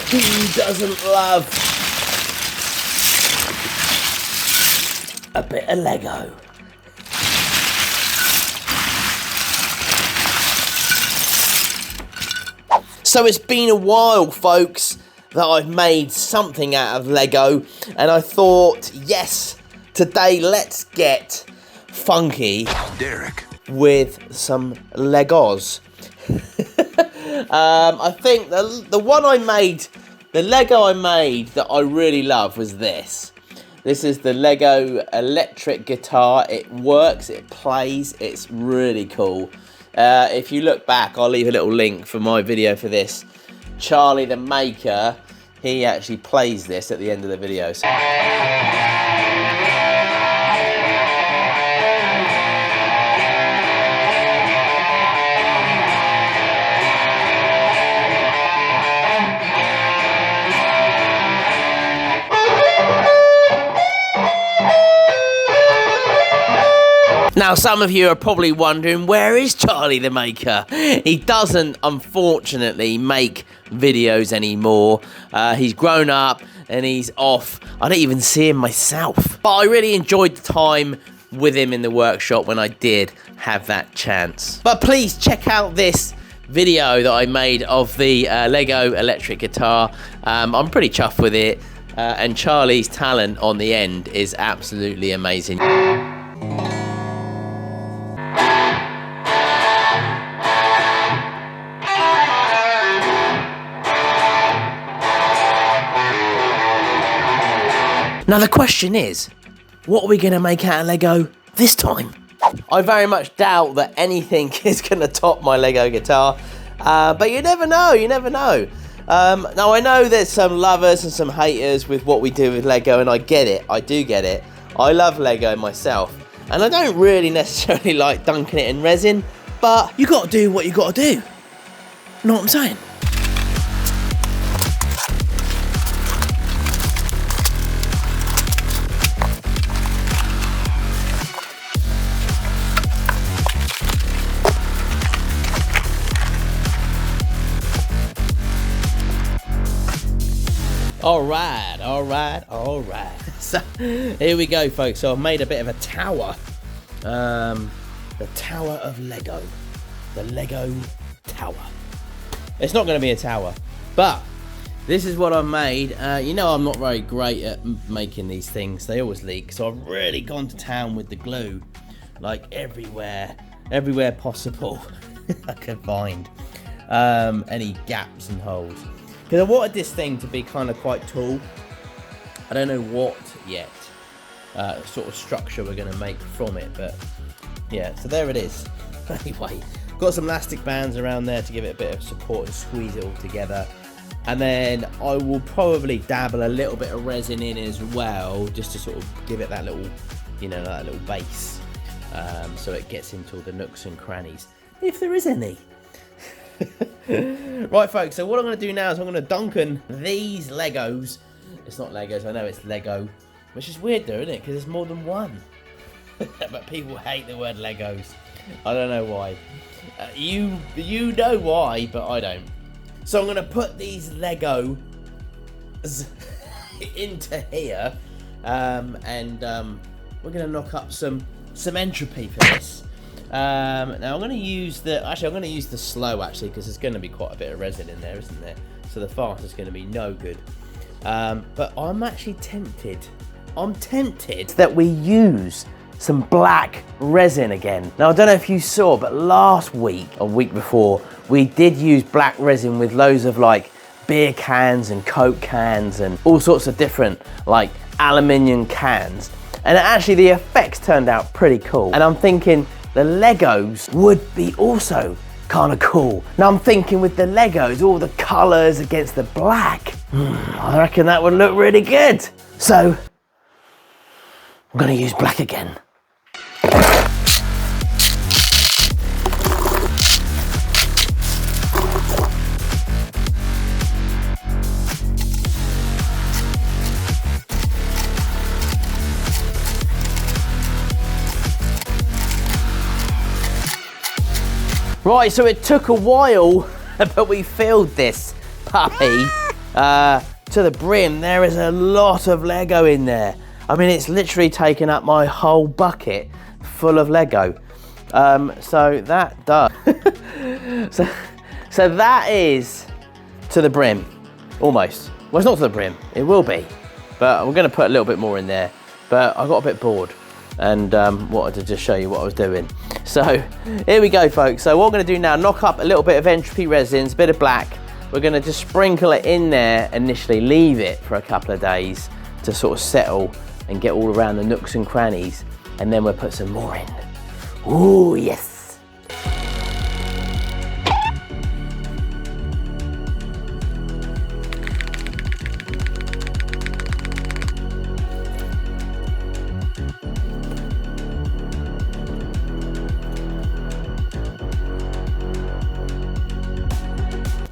Who doesn't love a bit of Lego? So it's been a while, folks, that I've made something out of Lego, and I thought, yes, today let's get funky, Derek, with some Legos. I think the one I made, the Lego I made that I really love was this. This is the Lego electric guitar. It works, it plays, it's really cool. If you look back, I'll leave a little link for my video for this. Charlie the maker, he actually plays this at the end of the video. So now, some of you are probably wondering, where is Charlie the Maker? He doesn't, unfortunately, make videos anymore. He's grown up and he's off. I don't even see him myself. But I really enjoyed the time with him in the workshop when I did have that chance. But please check out this video that I made of the Lego electric guitar. I'm pretty chuffed with it. And Charlie's talent on the end is absolutely amazing. Now the question is, what are we going to make out of Lego this time? I very much doubt that anything is going to top my Lego guitar, but you never know, you never know. Now I know there's some lovers and some haters with what we do with Lego, and I get it, I do get it. I love Lego myself, and I don't really necessarily like dunking it in resin, but you got to do what you got to do. Know what I'm saying? All right. So here we go, folks. So I've made a bit of a tower. The Tower of Lego. The Lego Tower. It's not going to be a tower, but this is what I've made. You know I'm not very great at making these things. They always leak. So I've really gone to town with the glue. Like everywhere possible I could find. Any gaps and holes. Because I wanted this thing to be kind of quite tall. I don't know what yet sort of structure we're going to make from it, but yeah, so there it is. Anyway, got some elastic bands around there to give it a bit of support and squeeze it all together. And then I will probably dabble a little bit of resin in as well, just to sort of give it that little, you know, that little base, so it gets into all the nooks and crannies, if there is any. Right, folks, so what I'm going to do now is I'm going to dunken these Legos. It's not Legos, I know it's Lego, which is weird though, isn't it? Because there's more than one. But people hate the word Legos. I don't know why. You know why, but I don't. So I'm going to put these Legos into here, and we're going to knock up some entropy for this. Now I'm going to use the slow actually, because there's going to be quite a bit of resin in there, isn't there? So the fast is going to be no good. But I'm actually tempted. I'm tempted that we use some black resin again. Now I don't know if you saw, but last week or week before, we did use black resin with loads of like beer cans and Coke cans and all sorts of different like aluminium cans. And actually the effects turned out pretty cool. And I'm thinking the Legos would be also kind of cool. Now I'm thinking with the Legos, all the colors against the black, I reckon that would look really good. So I'm gonna use black again. Right, so it took a while, but we filled this puppy to the brim, there is a lot of Lego in there. I mean, it's literally taken up my whole bucket full of Lego. So that does. so that is to the brim, almost. Well, it's not to the brim, it will be. But we're gonna put a little bit more in there. But I got a bit bored and wanted to just show you what I was doing. So here we go, folks. So what I'm gonna do now, knock up a little bit of entropy resins, a bit of black. We're gonna just sprinkle it in there initially, leave it for a couple of days to sort of settle and get all around the nooks and crannies. And then we'll put some more in. Ooh, yes.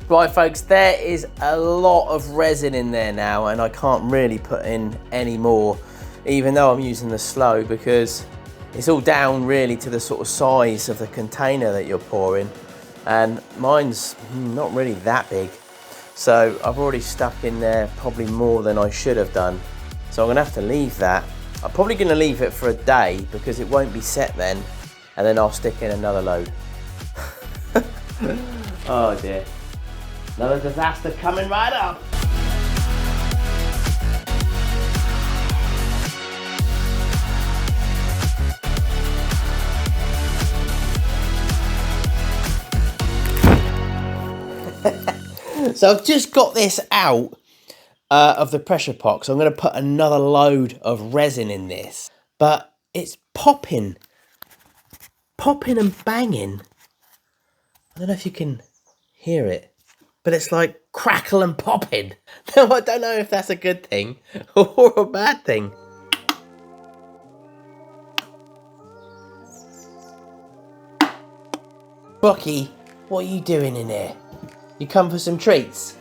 Right, folks, there is a lot of resin in there now, and I can't really put in any more, even though I'm using the slow, because it's all down really to the sort of size of the container that you're pouring, and mine's not really that big. So I've already stuck in there probably more than I should have done. So I'm gonna have to leave that. I'm probably gonna leave it for a day because it won't be set then, and then I'll stick in another load. Oh dear. Another disaster coming right up. So I've just got this out of the pressure pot, so I'm going to put another load of resin in this. But it's popping and banging. I don't know if you can hear it. But it's like crackle and popping. Now, I don't know if that's a good thing or a bad thing. Bucky, what are you doing in here? You come for some treats?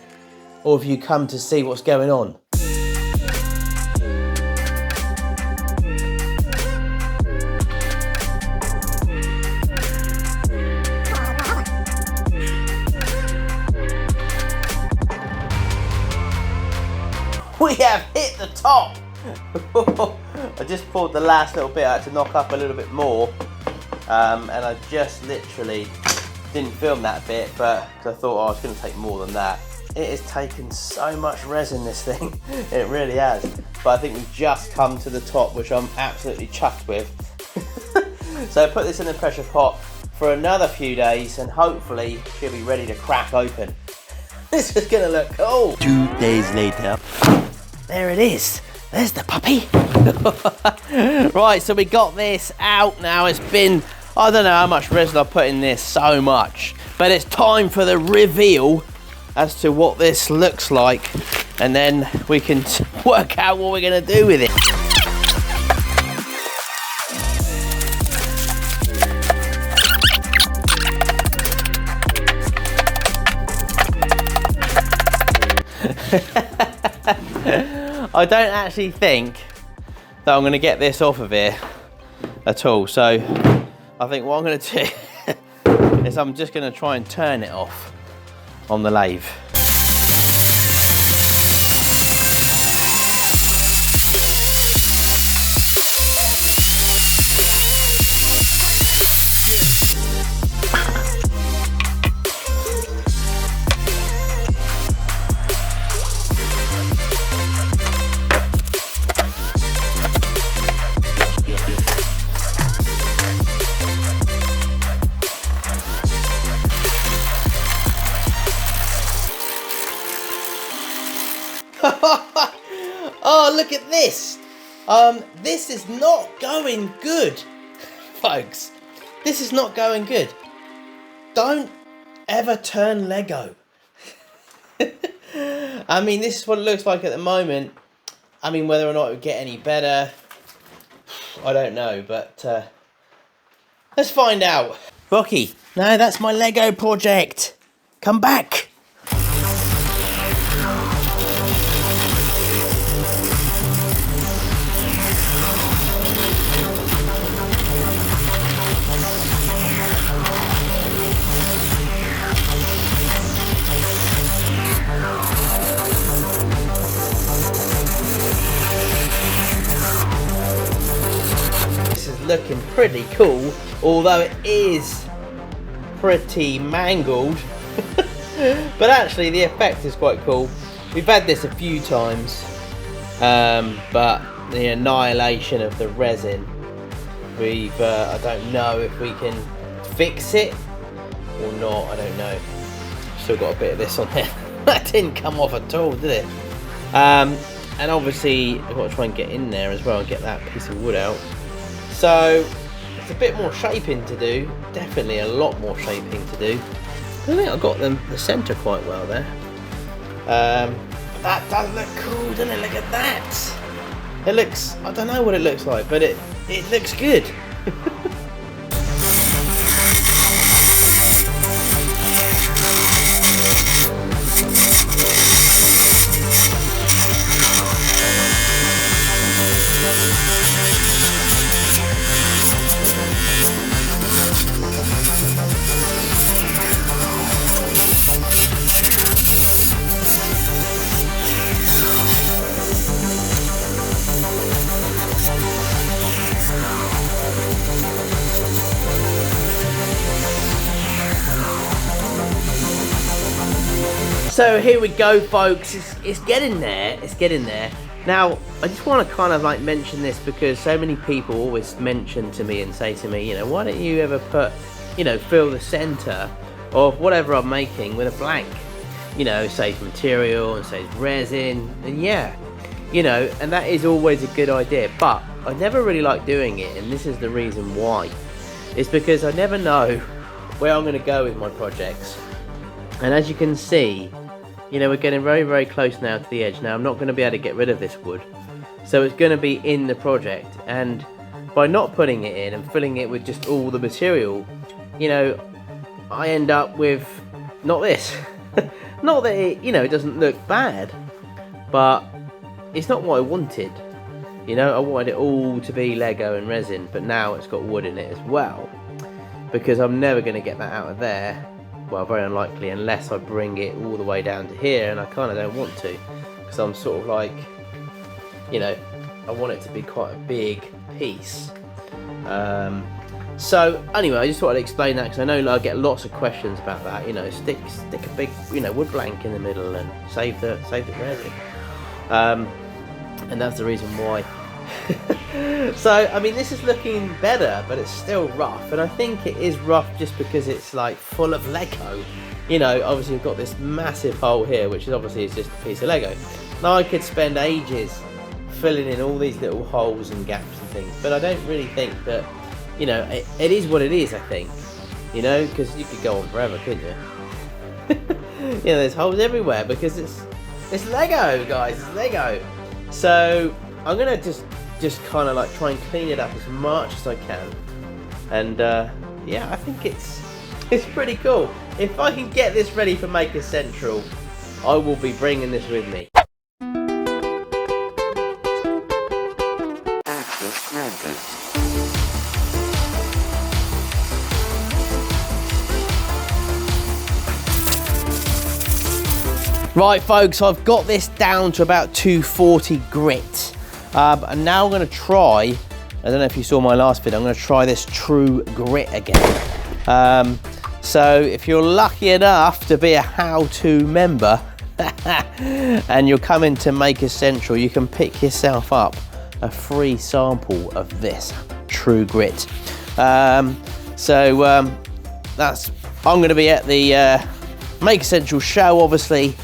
Or have you come to see what's going on? We have hit the top. I just pulled the last little bit out to knock up a little bit more, and I just literally didn't film that bit, but I thought, oh, it's going to take more than that. It has taken so much resin, this thing. It really has. But I think we've just come to the top, which I'm absolutely chuffed with. So I put this in the pressure pot for another few days, and hopefully she'll be ready to crack open. This is going to look cool. 2 days later. There it is. There's the puppy. Right, so we got this out now. It's been, I don't know how much resin I've put in this, so much. But it's time for the reveal as to what this looks like. And then we can work out what we're going to do with it. I don't actually think that I'm going to get this off of here at all. So I think what I'm going to do is I'm just going to try and turn it off on the lathe. Oh, look at this. This is not going good, folks. This is not going good. Don't ever turn Lego. I mean, this is what it looks like at the moment. I mean, whether or not it would get any better, I don't know, but let's find out. Rocky, no, that's my Lego project. Come back. looking pretty cool, although it is pretty mangled. But actually the effect is quite cool. We've had this a few times, but the annihilation of the resin, I don't know if we can fix it or not, I don't know. Still got a bit of this on there. That didn't come off at all, did it? And obviously I've got to try and get in there as well and get that piece of wood out. So it's a bit more shaping to do, definitely a lot more shaping to do. I think I got the centre quite well there. That does look cool, doesn't it? Look at that. It looks, I don't know what it looks like, but it looks good. So here we go, folks. It's getting there. It's getting there. Now, I just want to kind of like mention this because so many people always mention to me and say to me, you know, why don't you ever put, you know, fill the center of whatever I'm making with a blank? You know, saves material and saves resin, and yeah, you know, and that is always a good idea. But I never really like doing it, and this is the reason why. It's because I never know where I'm going to go with my projects. And as you can see, you know, we're getting very, very close now to the edge. Now, I'm not going to be able to get rid of this wood, so it's going to be in the project. And by not putting it in and filling it with just all the material, you know, I end up with not this. Not that it, you know, it doesn't look bad, but it's not what I wanted. You know, I wanted it all to be Lego and resin, but now it's got wood in it as well, because I'm never going to get that out of there. Well, very unlikely, unless I bring it all the way down to here, and I kind of don't want to, because I'm sort of like, you know, I want it to be quite a big piece. So anyway, I just thought I'd explain that, because I know I get lots of questions about that. You know, stick a big, you know, wood blank in the middle and save the resin, and that's the reason why. So I mean, this is looking better, but it's still rough, and I think it is rough just because it's like full of Lego. You know, obviously we've got this massive hole here, which is obviously just a piece of Lego. Now I could spend ages filling in all these little holes and gaps and things, but I don't really think that, you know, it is what it is, I think, you know, because you could go on forever, couldn't you? You know, there's holes everywhere because it's Lego, guys, it's Lego. So I'm gonna just kind of like try and clean it up as much as I can, and yeah, I think it's pretty cool. If I can get this ready for Maker Central, I will be bringing this with me. Right, folks, I've got this down to about 240 grit. And now I'm going to try, I don't know if you saw my last video, I'm going to try this true grit again. So if you're lucky enough to be a how-to member and you're coming to Maker Central, you can pick yourself up a free sample of this true grit. That's, I'm going to be at the Maker Central show, obviously,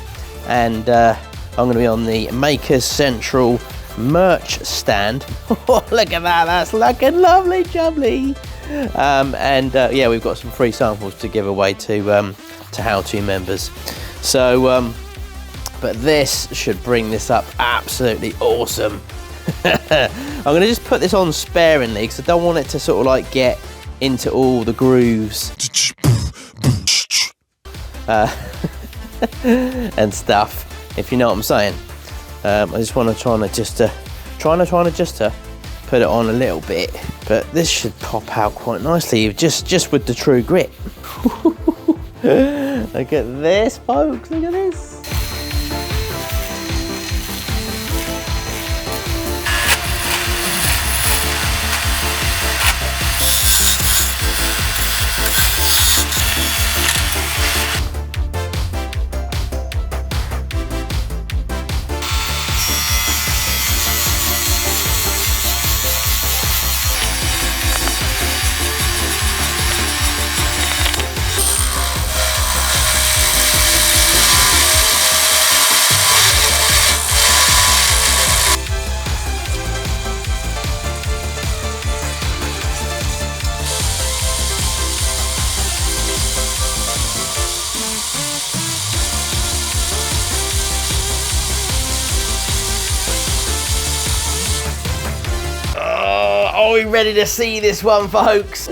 and I'm going to be on the Maker Central merch stand. Oh, look at that, that's looking lovely jubbly. Yeah, we've got some free samples to give away to how-to members. So but this should bring this up absolutely awesome. I'm going to just put this on sparingly because I don't want it to sort of like get into all the grooves and stuff, if you know what I'm saying. I just want to try and just put it on a little bit, but this should pop out quite nicely just with the true grit. Look at this, folks, look at this. you ready to see this one, folks?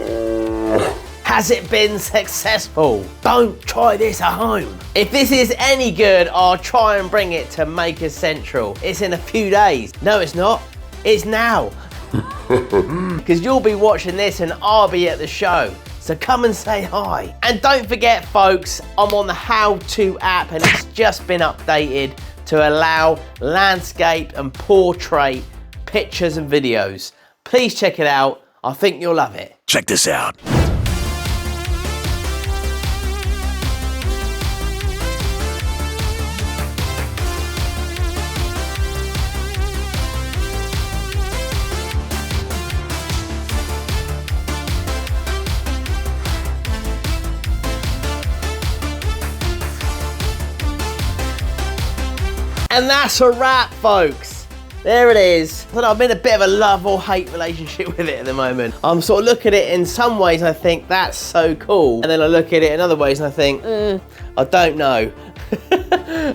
Has it been successful? Don't try this at home. If this is any good, I'll try and bring it to Maker Central. It's in a few days. No, it's not. It's now. Because you'll be watching this and I'll be at the show. So come and say hi. And don't forget, folks, I'm on the How-To app and it's just been updated to allow landscape and portrait pictures and videos. Please check it out. I think you'll love it. Check this out. And that's a wrap, folks. There it is. I'm in a bit of a love or hate relationship with it at the moment. I'm sort of looking at it in some ways, I think that's so cool. And then I look at it in other ways and I think, I don't know.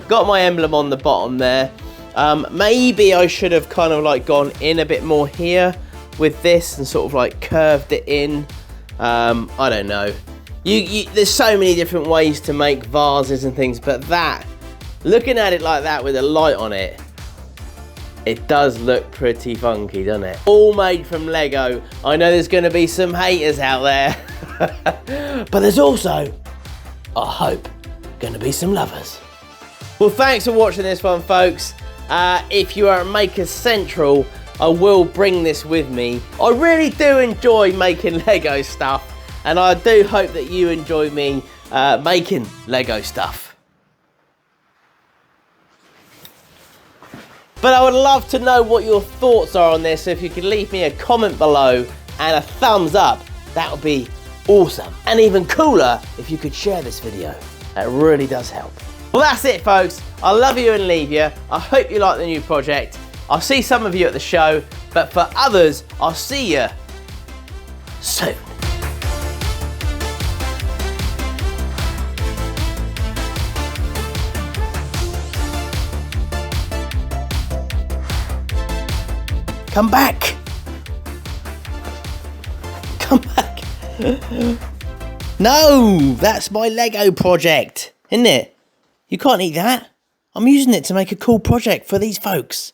Got my emblem on the bottom there. Maybe I should have kind of like gone in a bit more here with this and sort of like curved it in. I don't know. There's so many different ways to make vases and things, but that, looking at it like that with a light on it, it does look pretty funky, doesn't it? All made from Lego. I know there's going to be some haters out there. But there's also, I hope, going to be some lovers. Well, thanks for watching this one, folks. If you are at Maker Central, I will bring this with me. I really do enjoy making Lego stuff. And I do hope that you enjoy me making Lego stuff. But I would love to know what your thoughts are on this, so if you could leave me a comment below and a thumbs up, that would be awesome. And even cooler if you could share this video. That really does help. Well, that's it, folks. I love you and leave you. I hope you like the new project. I'll see some of you at the show, but for others, I'll see you soon. Come back! Come back! No! That's my Lego project, isn't it? You can't eat that. I'm using it to make a cool project for these folks.